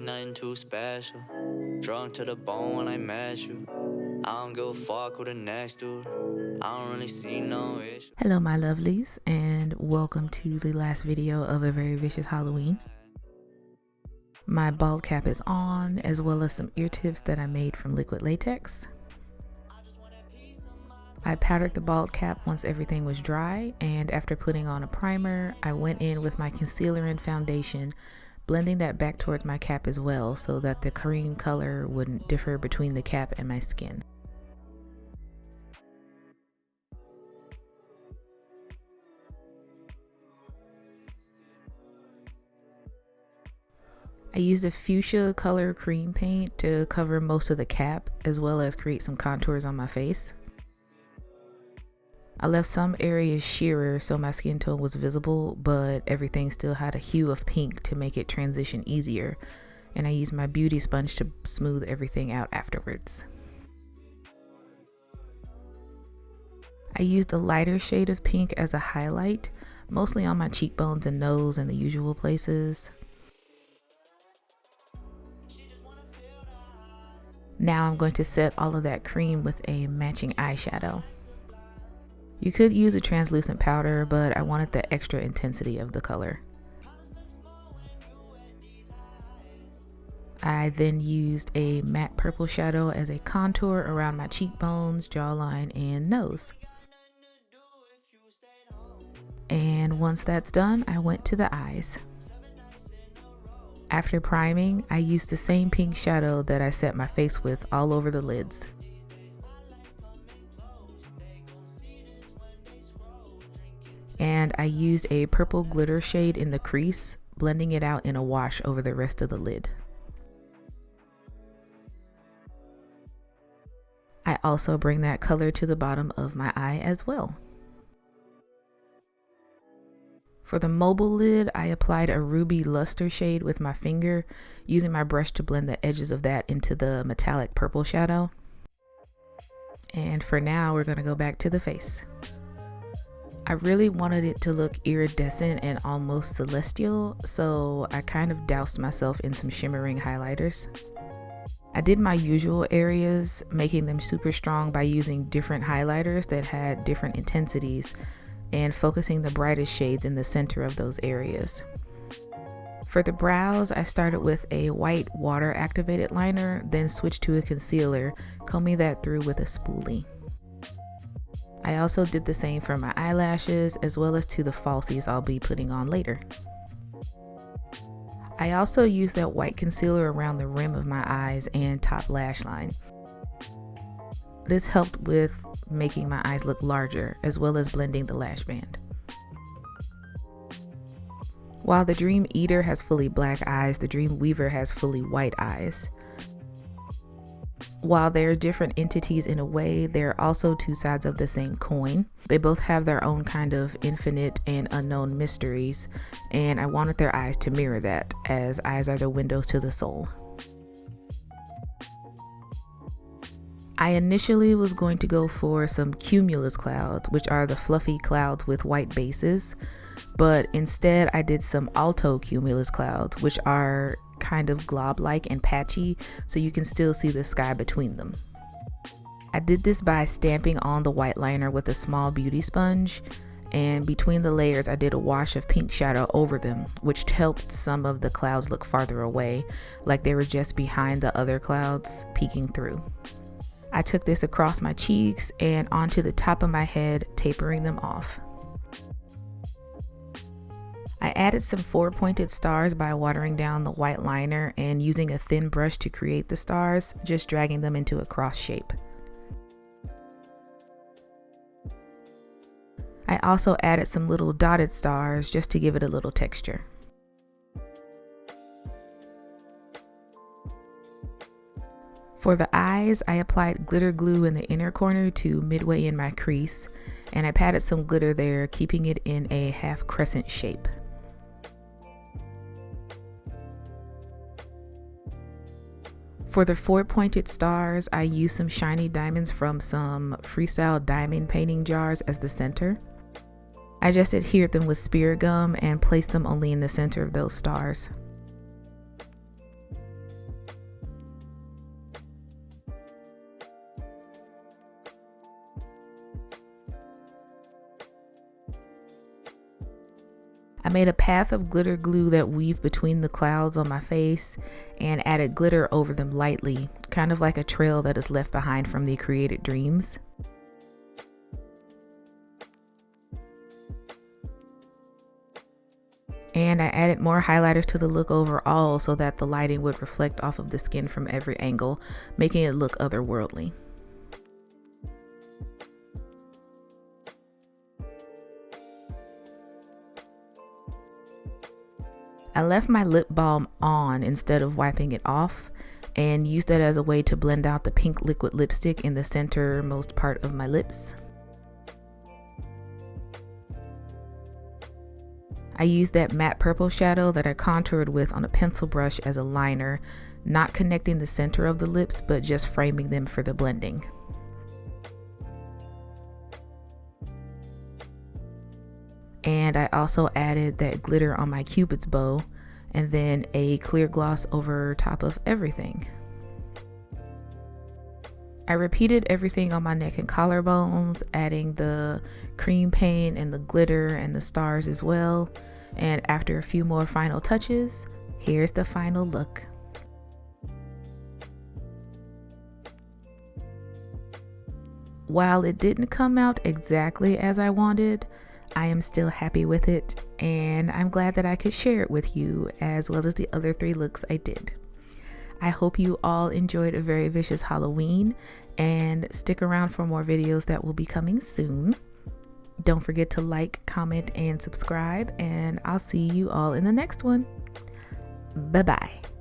nothing too special. Drunk to the bone when I met you. I don't give a fuck with the next dude. I don't really see no issue. Hello my lovelies, and welcome to the last video of a very vicious Halloween. My bald cap is on, as well as some ear tips that I made from liquid latex. I powdered the bald cap once everything was dry, and after putting on a primer, I went in with my concealer and foundation, blending that back towards my cap as well so that the cream color wouldn't differ between the cap and my skin. I used a fuchsia color cream paint to cover most of the cap, as well as create some contours on my face. I left some areas sheerer so my skin tone was visible, but everything still had a hue of pink to make it transition easier, and I used my beauty sponge to smooth everything out afterwards. I used a lighter shade of pink as a highlight, mostly on my cheekbones and nose and the usual places. Now I'm going to set all of that cream with a matching eyeshadow. You could use a translucent powder, but I wanted the extra intensity of the color. I then used a matte purple shadow as a contour around my cheekbones, jawline, and nose. And once that's done, I went to the eyes. After priming, I used the same pink shadow that I set my face with all over the lids. And I used a purple glitter shade in the crease, blending it out in a wash over the rest of the lid. I also bring that color to the bottom of my eye as well. For the mobile lid, I applied a ruby luster shade with my finger, using my brush to blend the edges of that into the metallic purple shadow. And for now, we're going to go back to the face. I really wanted it to look iridescent and almost celestial, so I kind of doused myself in some shimmering highlighters. I did my usual areas, making them super strong by using different highlighters that had different intensities and focusing the brightest shades in the center of those areas. For the brows, I started with a white water activated liner, then switched to a concealer, combing that through with a spoolie. I also did the same for my eyelashes, as well as to the falsies I'll be putting on later. I also used that white concealer around the rim of my eyes and top lash line. This helped with making my eyes look larger, as well as blending the lash band. While the Dreameater has fully black eyes, the Dreamweaver has fully white eyes. While they're different entities in a way, they're also two sides of the same coin. They both have their own kind of infinite and unknown mysteries, and I wanted their eyes to mirror that, as eyes are the windows to the soul. I initially was going to go for some cumulus clouds, which are the fluffy clouds with white bases, but instead I did some alto cumulus clouds, which are kind of glob-like and patchy, so you can still see the sky between them. I did this by stamping on the white liner with a small beauty sponge, and between the layers I did a wash of pink shadow over them, which helped some of the clouds look farther away, like they were just behind the other clouds peeking through. I took this across my cheeks and onto the top of my head, tapering them off. I added some 4-pointed stars by watering down the white liner and using a thin brush to create the stars, just dragging them into a cross shape. I also added some little dotted stars just to give it a little texture. For the eyes, I applied glitter glue in the inner corner to midway in my crease, and I patted some glitter there, keeping it in a half crescent shape. For the 4-pointed stars, I used some shiny diamonds from some freestyle diamond painting jars as the center. I just adhered them with spirit gum and placed them only in the center of those stars. made a path of glitter glue that weaved between the clouds on my face and added glitter over them lightly, kind of like a trail that is left behind from the created dreams. And I added more highlighters to the look overall so that the lighting would reflect off of the skin from every angle, making it look otherworldly. I left my lip balm on instead of wiping it off and used that as a way to blend out the pink liquid lipstick in the centermost part of my lips. I used that matte purple shadow that I contoured with on a pencil brush as a liner, not connecting the center of the lips but just framing them for the blending. And I also added that glitter on my Cupid's bow and then a clear gloss over top of everything. I repeated everything on my neck and collarbones, adding the cream paint and the glitter and the stars as well. And after a few more final touches, here's the final look. While it didn't come out exactly as I wanted, I am still happy with it, and I'm glad that I could share it with you as well as the other 3 looks I did. I hope you all enjoyed a very vicious Halloween, and stick around for more videos that will be coming soon. Don't forget to like, comment, and subscribe, and I'll see you all in the next one. Bye-bye.